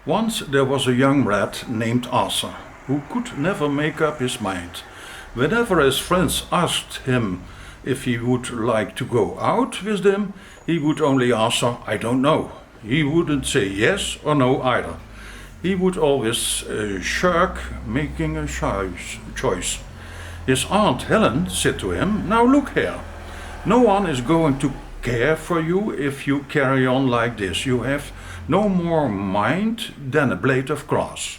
Once there was a young rat named Arthur, who could never make up his mind. Whenever his friends asked him if he would like to go out with them, he would only answer, I don't know. He wouldn't say yes or no either. He would always shirk making a choice. His aunt Helen said to him, now look here, no one is going to care for you if you carry on like this. You have no more mind than a blade of grass.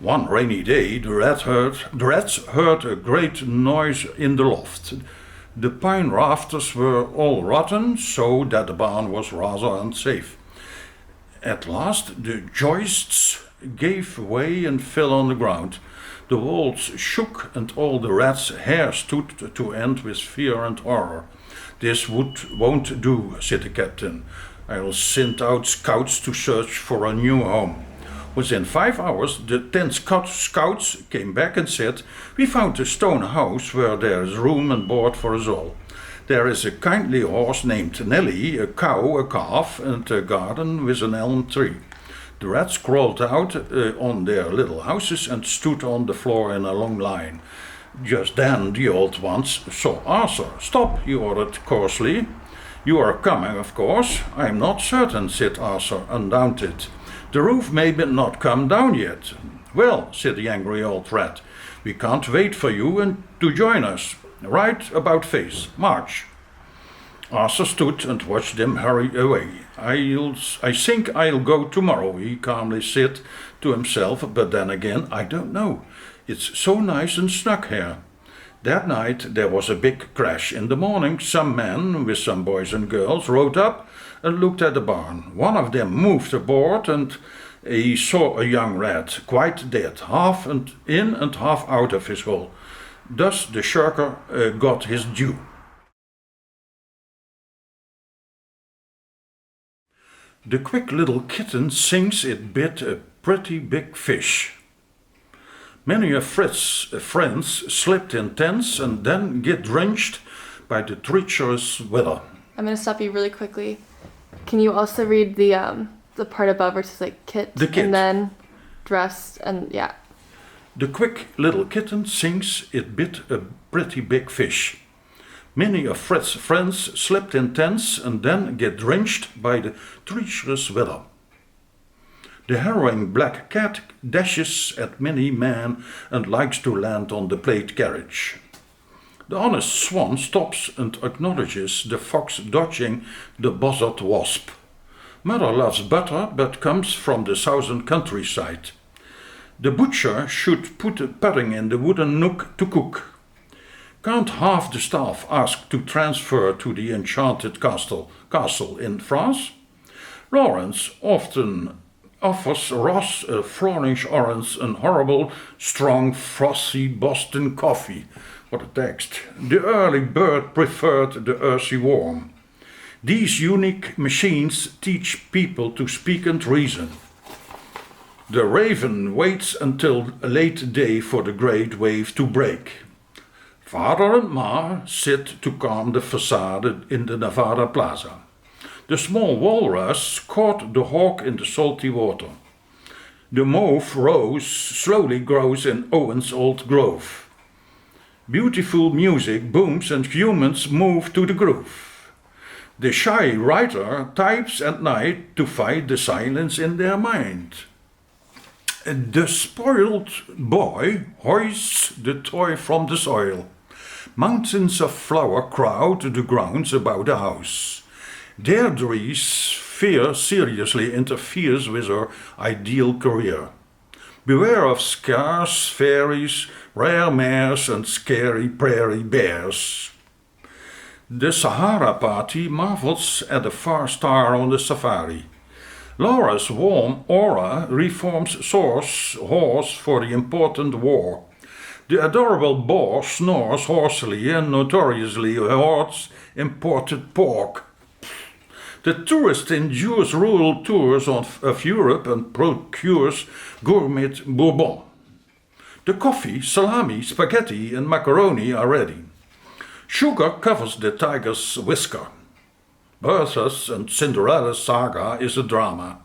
One rainy day, the rats heard a great noise in the loft. The pine rafters were all rotten, so that the barn was rather unsafe. At last, the joists gave way and fell on the ground. The walls shook, and all the rats' hair stood to end with fear and horror. This won't do, said the captain. I'll send out scouts to search for a new home. Within 5 hours, the 10 scouts came back and said, we found a stone house where there is room and board for us all. There is a kindly horse named Nelly, a cow, a calf, and a garden with an elm tree. The rats crawled out on their little houses and stood on the floor in a long line. Just then the old ones saw Arthur. Stop, he ordered coarsely. You are coming, of course. I am not certain, said Arthur, undaunted. The roof may not come down yet. Well, said the angry old rat, we can't wait for you and to join us. Right about face. March. Arthur stood and watched them hurry away. I think I'll go tomorrow, he calmly said to himself, but then again, I don't know. It's so nice and snug here. That night there was a big crash. In the morning, some men, with some boys and girls, rode up and looked at the barn. One of them moved a board and he saw a young rat, quite dead, half in and half out of his hole. Thus the shirker got his due. The quick little kitten thinks it bit a pretty big fish. Many of Frit's friends slept in tents and then get drenched by the treacherous weather. I'm going to stop you really quickly. Can you also read the part above where it says like kit, the kit, and then dressed, and yeah. The quick little kitten thinks it bit a pretty big fish. Many of Fred's friends slept in tents and then get drenched by the treacherous weather. The harrowing black cat dashes at many men and likes to land on the plate carriage. The honest swan stops and acknowledges the fox dodging the buzzard wasp. Mother loves butter but comes from the southern countryside. The butcher should put a pudding in the wooden nook to cook. Can't half the staff ask to transfer to the enchanted castle in France? Lawrence often offers Ross a Flemish orange and horrible, strong, frothy Boston coffee. What a text. The early bird preferred the earthy worm. These unique machines teach people to speak and reason. The raven waits until a late day for the great wave to break. Father and Ma sit to calm the facade in the Nevada Plaza. The small walrus caught the hawk in the salty water. The mauve rose slowly grows in Owen's old grove. Beautiful music booms and humans move to the groove. The shy writer types at night to fight the silence in their mind. The spoiled boy hoists the toy from the soil. Mountains of flour crowd the grounds about the house. Deirdre's fear seriously interferes with her ideal career. Beware of scarce fairies, rare mares, and scary prairie bears. The Sahara party marvels at a far star on the safari. Laura's warm aura reforms Thor's horse for the important war. The adorable boar snores hoarsely and notoriously hoards imported pork. The tourist endures rural tours of Europe and procures gourmet bourbon. The coffee, salami, spaghetti and macaroni are ready. Sugar covers the tiger's whisker. Bertha's and Cinderella's saga is a drama.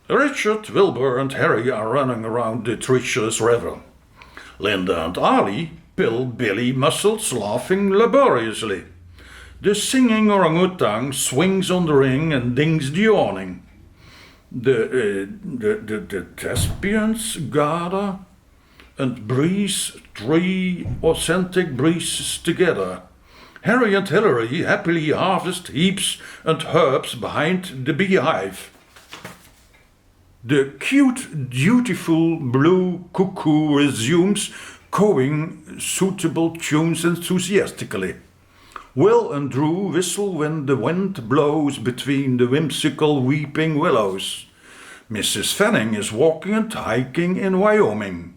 Richard, Wilbur and Harry are running around the treacherous river. Linda and Ali pill Billy muscles, laughing laboriously. The singing orangutan swings on the ring and dings the awning. The thespians gather and breeze 3 authentic breezes together. Harry and Hilary happily harvest heaps and herbs behind the beehive. The cute, dutiful blue cuckoo resumes cawing suitable tunes enthusiastically. Will and Drew whistle when the wind blows between the whimsical weeping willows. Mrs. Fanning is walking and hiking in Wyoming.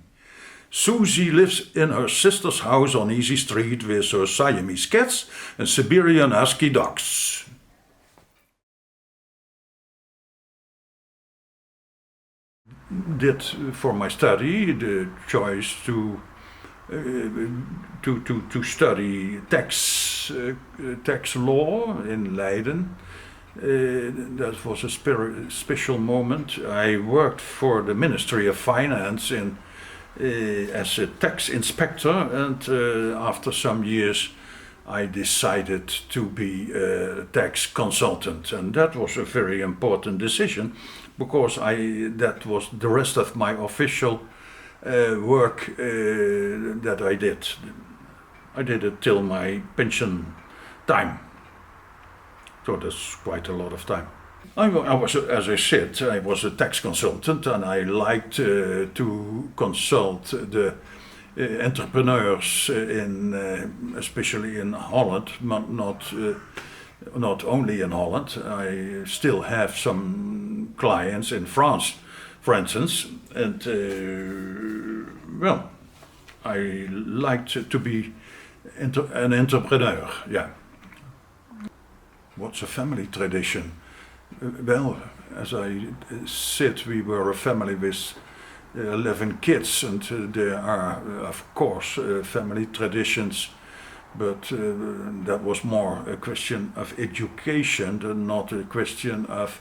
Susie lives in her sister's house on Easy Street with her Siamese cats and Siberian husky dogs. Did for my study the choice to study tax law in Leiden. That was a special moment. I worked for the Ministry of Finance as a tax inspector, and after some years I decided to be a tax consultant, and that was a very important decision because that was the rest of my official work that I did. I did it till my pension time, so that's quite a lot of time. I was, as I said, I was a tax consultant, and I liked to consult the entrepreneurs especially in Holland, but not only in Holland. I still have some clients in France, for instance, and I liked to be an entrepreneur. Yeah. What's a family tradition? Well, as I said, we were a family with 11 kids, and there are, of course, family traditions, but that was more a question of education than not a question of,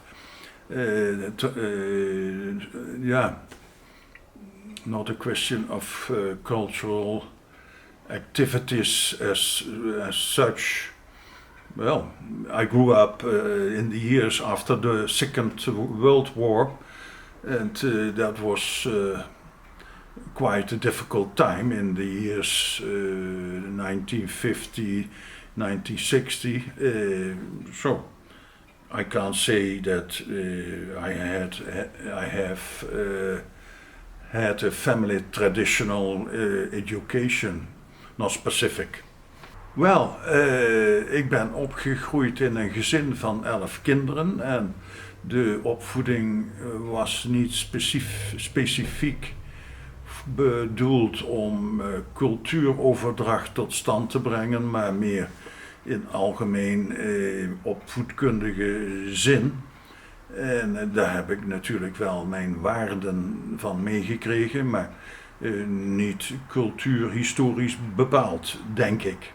not a question of cultural activities as such. Well, I grew up in the years after the Second World War, and that was quite a difficult time in the years 1950, 1960. So I can't say that I have had a family traditional education, not specific. Wel, ik ben opgegroeid in een gezin van 11 kinderen en de opvoeding was niet specifiek bedoeld om cultuuroverdracht tot stand te brengen, maar meer in algemeen opvoedkundige zin. En daar heb ik natuurlijk wel mijn waarden van meegekregen, maar niet cultuurhistorisch bepaald, denk ik.